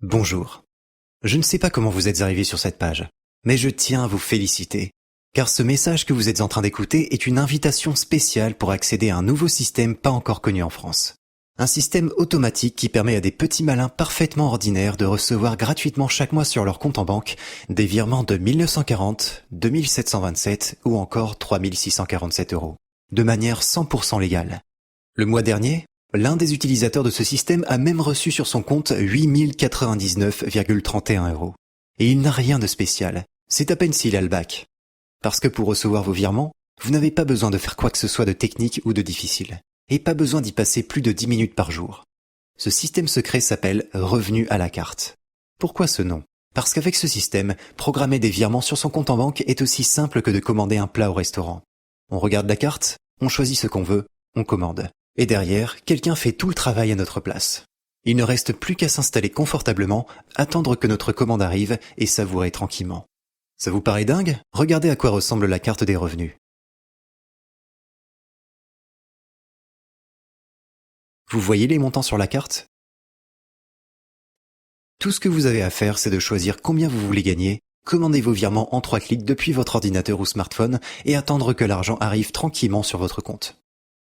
Bonjour. Je ne sais pas comment vous êtes arrivé sur cette page, mais je tiens à vous féliciter, car ce message que vous êtes en train d'écouter est une invitation spéciale pour accéder à un nouveau système pas encore connu en France. Un système automatique qui permet à des petits malins parfaitement ordinaires de recevoir gratuitement chaque mois sur leur compte en banque des virements de 1940, 2727 ou encore 3647 €, de manière 100% légale. Le mois dernier, l'un des utilisateurs de ce système a même reçu sur son compte 8099,31 €. Et il n'a rien de spécial, c'est à peine s'il a le bac. Parce que pour recevoir vos virements, vous n'avez pas besoin de faire quoi que ce soit de technique ou de difficile, et pas besoin d'y passer plus de 10 minutes par jour. Ce système secret s'appelle revenu à la carte. Pourquoi ce nom ? Parce qu'avec ce système, programmer des virements sur son compte en banque est aussi simple que de commander un plat au restaurant. On regarde la carte, on choisit ce qu'on veut, on commande. Et derrière, quelqu'un fait tout le travail à notre place. Il ne reste plus qu'à s'installer confortablement, attendre que notre commande arrive et savourer tranquillement. Ça vous paraît dingue ? Regardez à quoi ressemble la carte des revenus. Vous voyez les montants sur la carte ? Tout ce que vous avez à faire, c'est de choisir combien vous voulez gagner, commander vos virements en 3 clics depuis votre ordinateur ou smartphone et attendre que l'argent arrive tranquillement sur votre compte.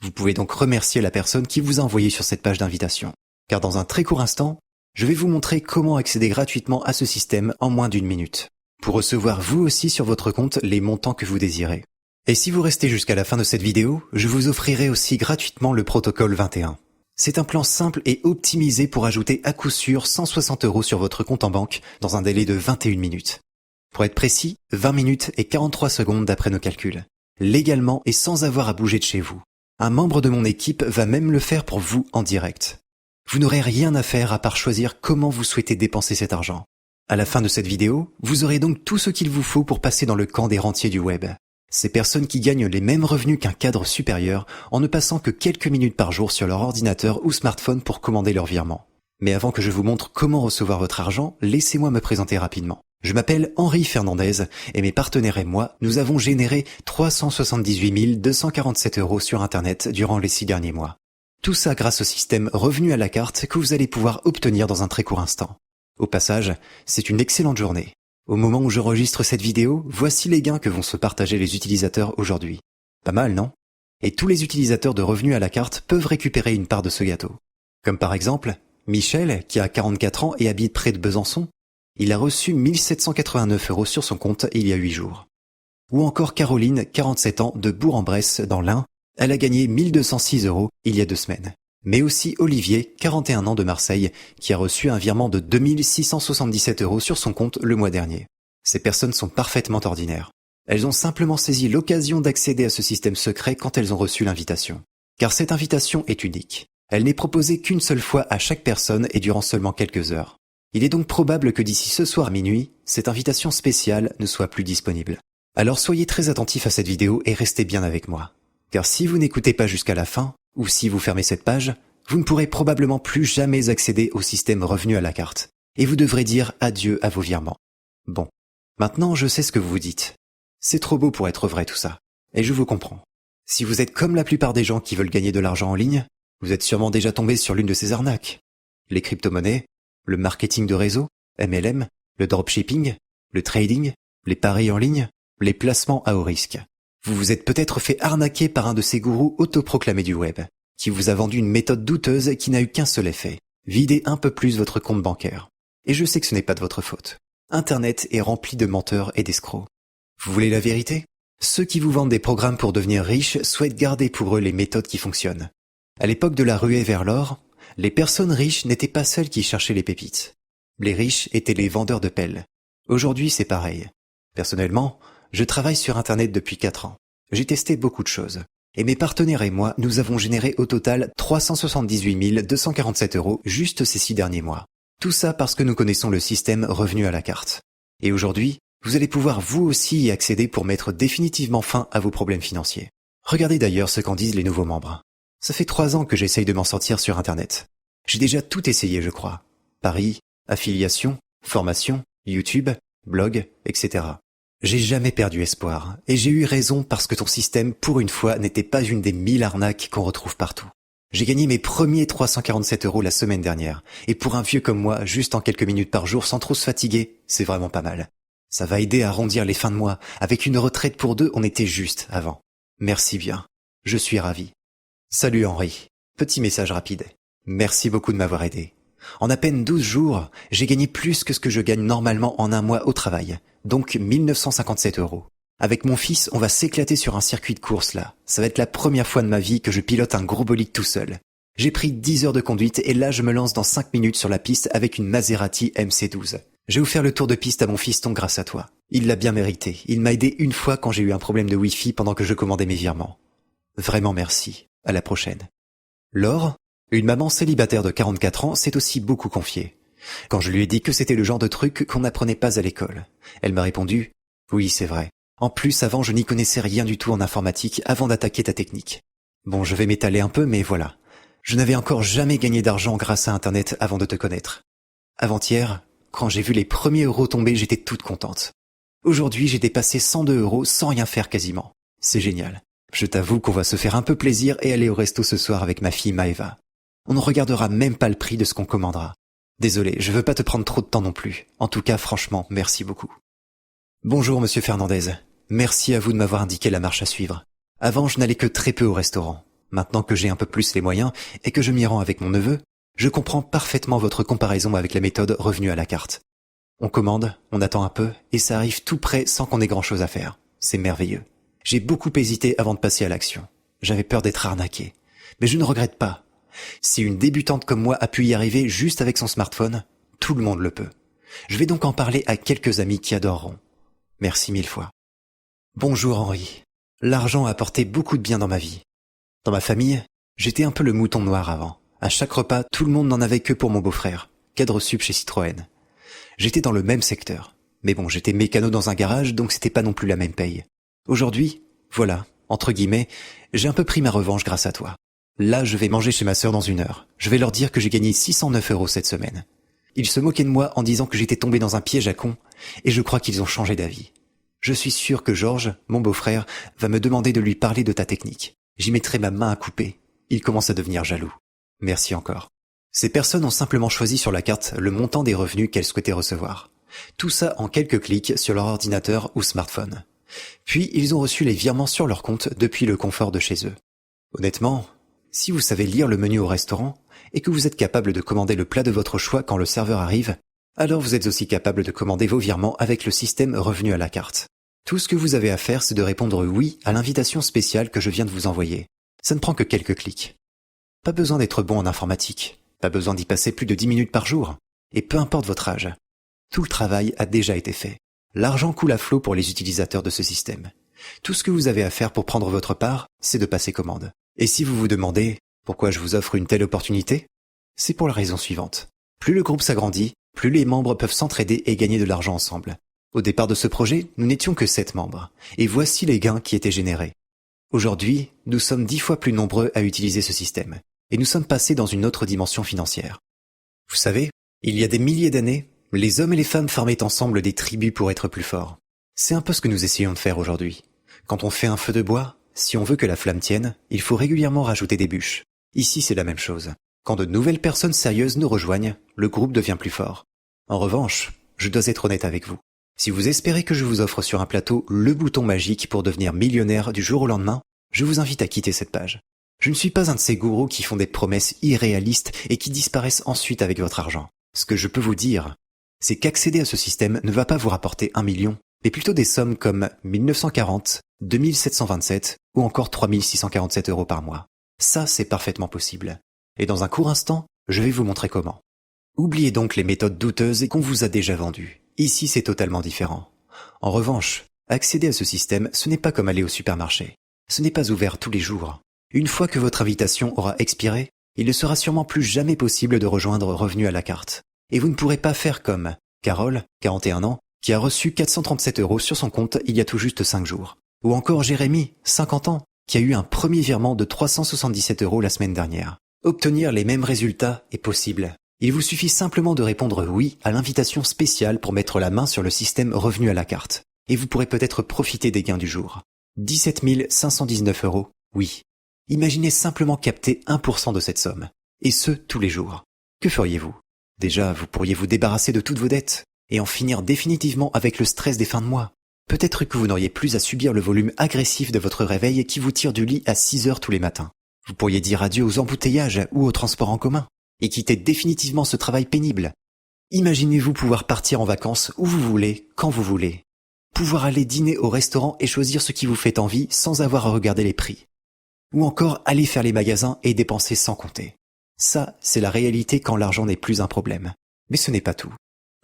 Vous pouvez donc remercier la personne qui vous a envoyé sur cette page d'invitation. Car dans un très court instant, je vais vous montrer comment accéder gratuitement à ce système en moins d'1 minute, pour recevoir vous aussi sur votre compte les montants que vous désirez. Et si vous restez jusqu'à la fin de cette vidéo, je vous offrirai aussi gratuitement le protocole 21. C'est un plan simple et optimisé pour ajouter à coup sûr 160 € sur votre compte en banque dans un délai de 21 minutes. Pour être précis, 20 minutes et 43 secondes d'après nos calculs. Légalement et sans avoir à bouger de chez vous. Un membre de mon équipe va même le faire pour vous en direct. Vous n'aurez rien à faire à part choisir comment vous souhaitez dépenser cet argent. À la fin de cette vidéo, vous aurez donc tout ce qu'il vous faut pour passer dans le camp des rentiers du web. Ces personnes qui gagnent les mêmes revenus qu'un cadre supérieur en ne passant que quelques minutes par jour sur leur ordinateur ou smartphone pour commander leur virement. Mais avant que je vous montre comment recevoir votre argent, laissez-moi me présenter rapidement. Je m'appelle Henri Fernandez et mes partenaires et moi, nous avons généré 378 247 € sur Internet durant les 6 derniers mois. Tout ça grâce au système revenu à la carte que vous allez pouvoir obtenir dans un très court instant. Au passage, c'est une excellente journée. Au moment où j'enregistre cette vidéo, voici les gains que vont se partager les utilisateurs aujourd'hui. Pas mal, non ? Et tous les utilisateurs de revenu à la carte peuvent récupérer une part de ce gâteau. Comme par exemple, Michel, qui a 44 ans et habite près de Besançon, il a reçu 1789 € sur son compte il y a 8 jours. Ou encore Caroline, 47 ans, de Bourg-en-Bresse, dans l'Ain, elle a gagné 1206 € il y a 2 semaines. Mais aussi Olivier, 41 ans, de Marseille, qui a reçu un virement de 2677 € sur son compte le mois dernier. Ces personnes sont parfaitement ordinaires. Elles ont simplement saisi l'occasion d'accéder à ce système secret quand elles ont reçu l'invitation. Car cette invitation est unique. Elle n'est proposée qu'une seule fois à chaque personne et durant seulement quelques heures. Il est donc probable que d'ici ce soir minuit, cette invitation spéciale ne soit plus disponible. Alors soyez très attentifs à cette vidéo et restez bien avec moi. Car si vous n'écoutez pas jusqu'à la fin, ou si vous fermez cette page, vous ne pourrez probablement plus jamais accéder au système revenu à la carte. Et vous devrez dire adieu à vos virements. Bon, maintenant je sais ce que vous vous dites. C'est trop beau pour être vrai tout ça. Et je vous comprends. Si vous êtes comme la plupart des gens qui veulent gagner de l'argent en ligne, vous êtes sûrement déjà tombé sur l'une de ces arnaques. Les crypto-monnaies, le marketing de réseau, MLM, le dropshipping, le trading, les paris en ligne, les placements à haut risque. Vous vous êtes peut-être fait arnaquer par un de ces gourous autoproclamés du web, qui vous a vendu une méthode douteuse qui n'a eu qu'un seul effet, vider un peu plus votre compte bancaire. Et je sais que ce n'est pas de votre faute. Internet est rempli de menteurs et d'escrocs. Vous voulez la vérité ? Ceux qui vous vendent des programmes pour devenir riches souhaitent garder pour eux les méthodes qui fonctionnent. À l'époque de la ruée vers l'or, les personnes riches n'étaient pas celles qui cherchaient les pépites. Les riches étaient les vendeurs de pelles. Aujourd'hui, c'est pareil. Personnellement, je travaille sur Internet depuis 4 ans. J'ai testé beaucoup de choses. Et mes partenaires et moi, nous avons généré au total 378 247 € juste ces 6 derniers mois. Tout ça parce que nous connaissons le système revenu à la carte. Et aujourd'hui, vous allez pouvoir vous aussi y accéder pour mettre définitivement fin à vos problèmes financiers. Regardez d'ailleurs ce qu'en disent les nouveaux membres. Ça fait 3 ans que j'essaye de m'en sortir sur Internet. J'ai déjà tout essayé, je crois. Paris, affiliation, formation, YouTube, blog, etc. J'ai jamais perdu espoir, et j'ai eu raison parce que ton système, pour une fois, n'était pas une des 1000 arnaques qu'on retrouve partout. J'ai gagné mes premiers 347 € la semaine dernière. Et pour un vieux comme moi, juste en quelques minutes par jour sans trop se fatiguer, c'est vraiment pas mal. Ça va aider à arrondir les fins de mois. Avec une retraite pour deux, on était juste avant. Merci bien. Je suis ravi. Salut Henri. Petit message rapide. Merci beaucoup de m'avoir aidé. En à peine 12 jours, j'ai gagné plus que ce que je gagne normalement en un mois au travail. Donc 1957 €. Avec mon fils, on va s'éclater sur un circuit de course là. Ça va être la première fois de ma vie que je pilote un gros bolide tout seul. J'ai pris 10 heures de conduite et là je me lance dans 5 minutes sur la piste avec une Maserati MC12. J'ai offert le tour de piste à mon fiston grâce à toi. Il l'a bien mérité. Il m'a aidé une fois quand j'ai eu un problème de Wi-Fi pendant que je commandais mes virements. Vraiment merci. À la prochaine. Laure, une maman célibataire de 44 ans, s'est aussi beaucoup confiée. Quand je lui ai dit que c'était le genre de truc qu'on n'apprenait pas à l'école, elle m'a répondu « Oui, c'est vrai. En plus, avant, je n'y connaissais rien du tout en informatique avant d'attaquer ta technique. Bon, je vais m'étaler un peu, mais voilà. Je n'avais encore jamais gagné d'argent grâce à Internet avant de te connaître. Avant-hier, quand j'ai vu les premiers euros tomber, j'étais toute contente. Aujourd'hui, j'ai dépassé 102 € sans rien faire quasiment. C'est génial. Je t'avoue qu'on va se faire un peu plaisir et aller au resto ce soir avec ma fille Maëva. On ne regardera même pas le prix de ce qu'on commandera. Désolé, je veux pas te prendre trop de temps non plus. En tout cas, franchement, merci beaucoup. Bonjour, monsieur Fernandez. Merci à vous de m'avoir indiqué la marche à suivre. Avant, je n'allais que très peu au restaurant. Maintenant que j'ai un peu plus les moyens et que je m'y rends avec mon neveu, je comprends parfaitement votre comparaison avec la méthode revenu à la carte. On commande, on attend un peu, et ça arrive tout près sans qu'on ait grand-chose à faire. C'est merveilleux. J'ai beaucoup hésité avant de passer à l'action. J'avais peur d'être arnaqué. Mais je ne regrette pas. Si une débutante comme moi a pu y arriver juste avec son smartphone, tout le monde le peut. Je vais donc en parler à quelques amis qui adoreront. Merci 1000 fois. Bonjour Henri. L'argent a apporté beaucoup de bien dans ma vie. Dans ma famille, j'étais un peu le mouton noir avant. À chaque repas, tout le monde n'en avait que pour mon beau-frère, cadre sup chez Citroën. J'étais dans le même secteur. Mais bon, j'étais mécano dans un garage, donc c'était pas non plus la même paye. Aujourd'hui, voilà, entre guillemets, j'ai un peu pris ma revanche grâce à toi. Là, je vais manger chez ma sœur dans 1 heure. Je vais leur dire que j'ai gagné 609 € cette semaine. Ils se moquaient de moi en disant que j'étais tombé dans un piège à con, et je crois qu'ils ont changé d'avis. Je suis sûr que Georges, mon beau-frère, va me demander de lui parler de ta technique. J'y mettrai ma main à couper. Il commence à devenir jaloux. Merci encore. Ces personnes ont simplement choisi sur la carte le montant des revenus qu'elles souhaitaient recevoir. Tout ça en quelques clics sur leur ordinateur ou smartphone. Puis ils ont reçu les virements sur leur compte depuis le confort de chez eux. Honnêtement, si vous savez lire le menu au restaurant et que vous êtes capable de commander le plat de votre choix quand le serveur arrive, alors vous êtes aussi capable de commander vos virements avec le système revenu à la carte. Tout ce que vous avez à faire, c'est de répondre oui à l'invitation spéciale que je viens de vous envoyer. Ça ne prend que quelques clics. Pas besoin d'être bon en informatique, pas besoin d'y passer plus de 10 minutes par jour, et peu importe votre âge. Tout le travail a déjà été fait. L'argent coule à flot pour les utilisateurs de ce système. Tout ce que vous avez à faire pour prendre votre part, c'est de passer commande. Et si vous vous demandez pourquoi je vous offre une telle opportunité, c'est pour la raison suivante. Plus le groupe s'agrandit, plus les membres peuvent s'entraider et gagner de l'argent ensemble. Au départ de ce projet, nous n'étions que 7 membres, et voici les gains qui étaient générés. Aujourd'hui, nous sommes 10 fois plus nombreux à utiliser ce système, et nous sommes passés dans une autre dimension financière. Vous savez, il y a des milliers d'années, les hommes et les femmes formaient ensemble des tribus pour être plus forts. C'est un peu ce que nous essayons de faire aujourd'hui. Quand on fait un feu de bois, si on veut que la flamme tienne, il faut régulièrement rajouter des bûches. Ici, c'est la même chose. Quand de nouvelles personnes sérieuses nous rejoignent, le groupe devient plus fort. En revanche, je dois être honnête avec vous. Si vous espérez que je vous offre sur un plateau le bouton magique pour devenir millionnaire du jour au lendemain, je vous invite à quitter cette page. Je ne suis pas un de ces gourous qui font des promesses irréalistes et qui disparaissent ensuite avec votre argent. Ce que je peux vous dire, c'est qu'accéder à ce système ne va pas vous rapporter 1 million, mais plutôt des sommes comme 1940, 2727 ou encore 3647 € par mois. Ça, c'est parfaitement possible. Et dans un court instant, je vais vous montrer comment. Oubliez donc les méthodes douteuses et qu'on vous a déjà vendues. Ici, c'est totalement différent. En revanche, accéder à ce système, ce n'est pas comme aller au supermarché. Ce n'est pas ouvert tous les jours. Une fois que votre invitation aura expiré, il ne sera sûrement plus jamais possible de rejoindre Revenu à la carte. Et vous ne pourrez pas faire comme Carole, 41 ans, qui a reçu 437 € sur son compte il y a tout juste 5 jours. Ou encore Jérémy, 50 ans, qui a eu un premier virement de 377 € la semaine dernière. Obtenir les mêmes résultats est possible. Il vous suffit simplement de répondre oui à l'invitation spéciale pour mettre la main sur le système Revenu à la carte. Et vous pourrez peut-être profiter des gains du jour. 17 519 €, oui. Imaginez simplement capter 1% de cette somme, et ce, tous les jours. Que feriez-vous? Déjà, vous pourriez vous débarrasser de toutes vos dettes, et en finir définitivement avec le stress des fins de mois. Peut-être que vous n'auriez plus à subir le volume agressif de votre réveil qui vous tire du lit à 6 heures tous les matins. Vous pourriez dire adieu aux embouteillages ou aux transports en commun, et quitter définitivement ce travail pénible. Imaginez-vous pouvoir partir en vacances où vous voulez, quand vous voulez. Pouvoir aller dîner au restaurant et choisir ce qui vous fait envie sans avoir à regarder les prix. Ou encore aller faire les magasins et dépenser sans compter. Ça, c'est la réalité quand l'argent n'est plus un problème. Mais ce n'est pas tout.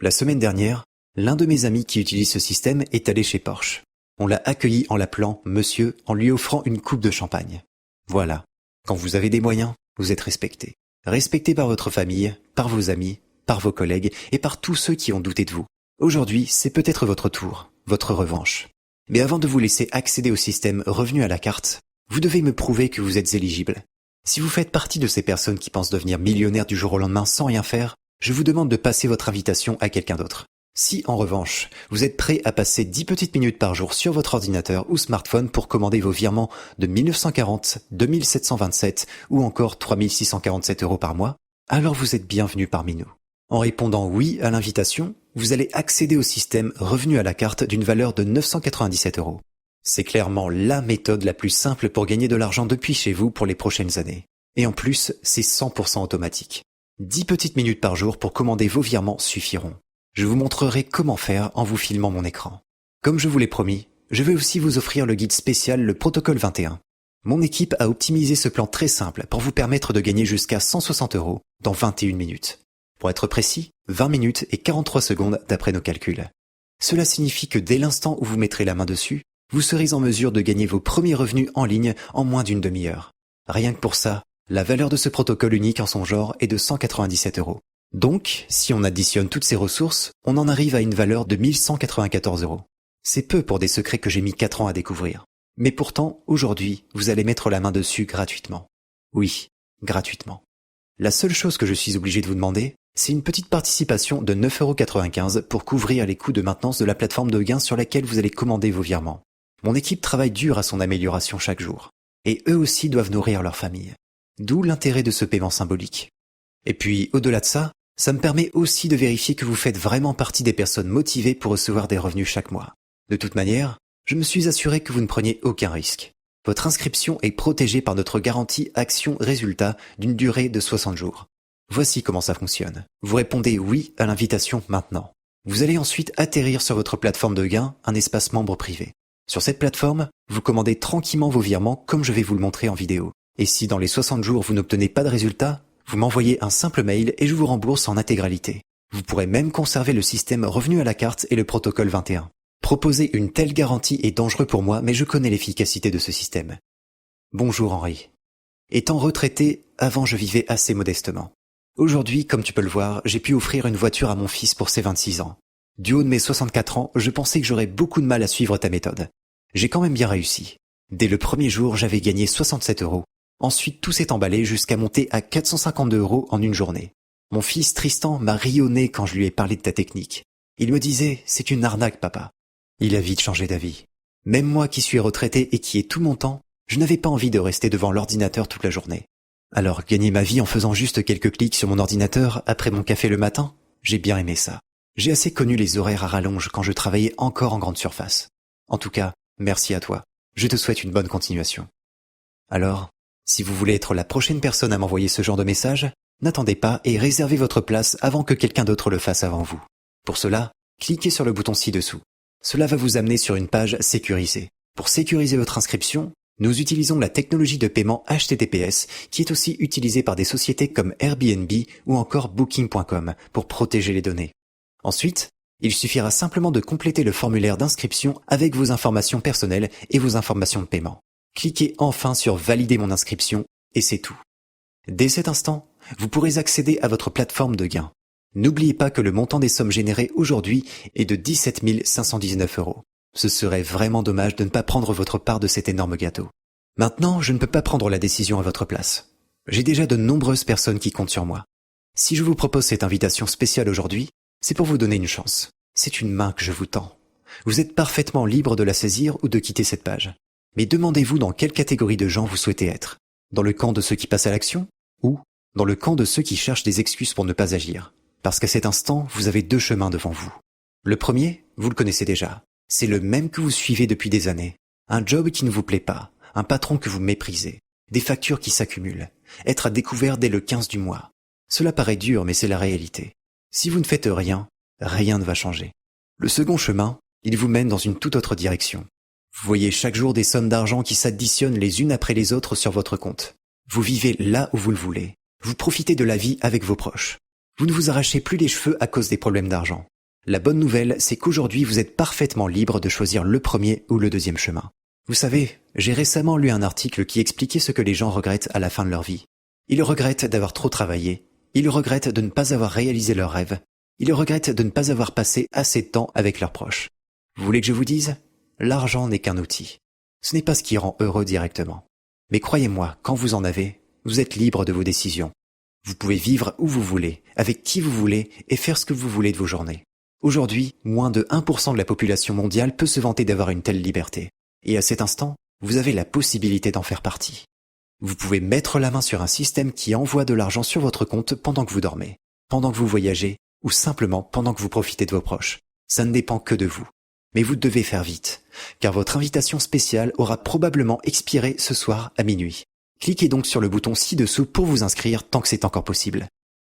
La semaine dernière, l'un de mes amis qui utilise ce système est allé chez Porsche. On l'a accueilli en l'appelant monsieur en lui offrant une coupe de champagne. Voilà. Quand vous avez des moyens, vous êtes respecté. Respecté par votre famille, par vos amis, par vos collègues et par tous ceux qui ont douté de vous. Aujourd'hui, c'est peut-être votre tour, votre revanche. Mais avant de vous laisser accéder au système revenu à la carte, vous devez me prouver que vous êtes éligible. Si vous faites partie de ces personnes qui pensent devenir millionnaires du jour au lendemain sans rien faire, je vous demande de passer votre invitation à quelqu'un d'autre. Si, en revanche, vous êtes prêt à passer 10 petites minutes par jour sur votre ordinateur ou smartphone pour commander vos virements de 1940, 2727 ou encore 3647 € par mois, alors vous êtes bienvenue parmi nous. En répondant oui à l'invitation, vous allez accéder au système revenu à la carte d'une valeur de 997 €. C'est clairement la méthode la plus simple pour gagner de l'argent depuis chez vous pour les prochaines années. Et en plus, c'est 100% automatique. 10 petites minutes par jour pour commander vos virements suffiront. Je vous montrerai comment faire en vous filmant mon écran. Comme je vous l'ai promis, je vais aussi vous offrir le guide spécial Le Protocole 21. Mon équipe a optimisé ce plan très simple pour vous permettre de gagner jusqu'à 160 € dans 21 minutes. Pour être précis, 20 minutes et 43 secondes d'après nos calculs. Cela signifie que dès l'instant où vous mettrez la main dessus, vous serez en mesure de gagner vos premiers revenus en ligne en moins d'une demi-heure. Rien que pour ça, la valeur de ce protocole unique en son genre est de 197 €. Donc, si on additionne toutes ces ressources, on en arrive à une valeur de 1194 €. C'est peu pour des secrets que j'ai mis 4 ans à découvrir. Mais pourtant, aujourd'hui, vous allez mettre la main dessus gratuitement. Oui, gratuitement. La seule chose que je suis obligé de vous demander, c'est une petite participation de 9,95 € pour couvrir les coûts de maintenance de la plateforme de gain sur laquelle vous allez commander vos virements. Mon équipe travaille dur à son amélioration chaque jour. Et eux aussi doivent nourrir leur famille. D'où l'intérêt de ce paiement symbolique. Et puis, au-delà de ça, ça me permet aussi de vérifier que vous faites vraiment partie des personnes motivées pour recevoir des revenus chaque mois. De toute manière, je me suis assuré que vous ne preniez aucun risque. Votre inscription est protégée par notre garantie action-résultat d'une durée de 60 jours. Voici comment ça fonctionne. Vous répondez oui à l'invitation maintenant. Vous allez ensuite atterrir sur votre plateforme de gain, un espace membre privé. Sur cette plateforme, vous commandez tranquillement vos virements comme je vais vous le montrer en vidéo. Et si dans les 60 jours vous n'obtenez pas de résultat, vous m'envoyez un simple mail et je vous rembourse en intégralité. Vous pourrez même conserver le système revenu à la carte et le protocole 21. Proposer une telle garantie est dangereux pour moi, mais je connais l'efficacité de ce système. Bonjour Henri. Étant retraité, avant je vivais assez modestement. Aujourd'hui, comme tu peux le voir, j'ai pu offrir une voiture à mon fils pour ses 26 ans. Du haut de mes 64 ans, je pensais que j'aurais beaucoup de mal à suivre ta méthode. J'ai quand même bien réussi. Dès le premier jour, j'avais gagné 67 €. Ensuite, tout s'est emballé jusqu'à monter à 452 € en une journée. Mon fils Tristan m'a ri au nez quand je lui ai parlé de ta technique. Il me disait « C'est une arnaque, papa ». Il a vite changé d'avis. Même moi qui suis retraité et qui ai tout mon temps, je n'avais pas envie de rester devant l'ordinateur toute la journée. Alors, gagner ma vie en faisant juste quelques clics sur mon ordinateur après mon café le matin, j'ai bien aimé ça. J'ai assez connu les horaires à rallonge quand je travaillais encore en grande surface. En tout cas, merci à toi. Je te souhaite une bonne continuation. Alors, si vous voulez être la prochaine personne à m'envoyer ce genre de message, n'attendez pas et réservez votre place avant que quelqu'un d'autre le fasse avant vous. Pour cela, cliquez sur le bouton ci-dessous. Cela va vous amener sur une page sécurisée. Pour sécuriser votre inscription, nous utilisons la technologie de paiement HTTPS qui est aussi utilisée par des sociétés comme Airbnb ou encore Booking.com pour protéger les données. Ensuite, il suffira simplement de compléter le formulaire d'inscription avec vos informations personnelles et vos informations de paiement. Cliquez enfin sur « Valider mon inscription » et c'est tout. Dès cet instant, vous pourrez accéder à votre plateforme de gain. N'oubliez pas que le montant des sommes générées aujourd'hui est de 17 519 €. Ce serait vraiment dommage de ne pas prendre votre part de cet énorme gâteau. Maintenant, je ne peux pas prendre la décision à votre place. J'ai déjà de nombreuses personnes qui comptent sur moi. Si je vous propose cette invitation spéciale aujourd'hui, c'est pour vous donner une chance. C'est une main que je vous tends. Vous êtes parfaitement libre de la saisir ou de quitter cette page. Mais demandez-vous dans quelle catégorie de gens vous souhaitez être. Dans le camp de ceux qui passent à l'action? Ou dans le camp de ceux qui cherchent des excuses pour ne pas agir? Parce qu'à cet instant, vous avez deux chemins devant vous. Le premier, vous le connaissez déjà. C'est le même que vous suivez depuis des années. Un job qui ne vous plaît pas, un patron que vous méprisez, des factures qui s'accumulent, être à découvert dès le 15 du mois. Cela paraît dur, mais c'est la réalité. Si vous ne faites rien, rien ne va changer. Le second chemin, il vous mène dans une toute autre direction. Vous voyez chaque jour des sommes d'argent qui s'additionnent les unes après les autres sur votre compte. Vous vivez là où vous le voulez. Vous profitez de la vie avec vos proches. Vous ne vous arrachez plus les cheveux à cause des problèmes d'argent. La bonne nouvelle, c'est qu'aujourd'hui vous êtes parfaitement libre de choisir le premier ou le deuxième chemin. Vous savez, j'ai récemment lu un article qui expliquait ce que les gens regrettent à la fin de leur vie. Ils regrettent d'avoir trop travaillé. Ils regrettent de ne pas avoir réalisé leurs rêves. Ils regrettent de ne pas avoir passé assez de temps avec leurs proches. Vous voulez que je vous dise? L'argent n'est qu'un outil. Ce n'est pas ce qui rend heureux directement. Mais croyez-moi, quand vous en avez, vous êtes libre de vos décisions. Vous pouvez vivre où vous voulez, avec qui vous voulez et faire ce que vous voulez de vos journées. Aujourd'hui, moins de 1% de la population mondiale peut se vanter d'avoir une telle liberté. Et à cet instant, vous avez la possibilité d'en faire partie. Vous pouvez mettre la main sur un système qui envoie de l'argent sur votre compte pendant que vous dormez, pendant que vous voyagez ou simplement pendant que vous profitez de vos proches. Ça ne dépend que de vous. Mais vous devez faire vite, car votre invitation spéciale aura probablement expiré ce soir à minuit. Cliquez donc sur le bouton ci-dessous pour vous inscrire tant que c'est encore possible.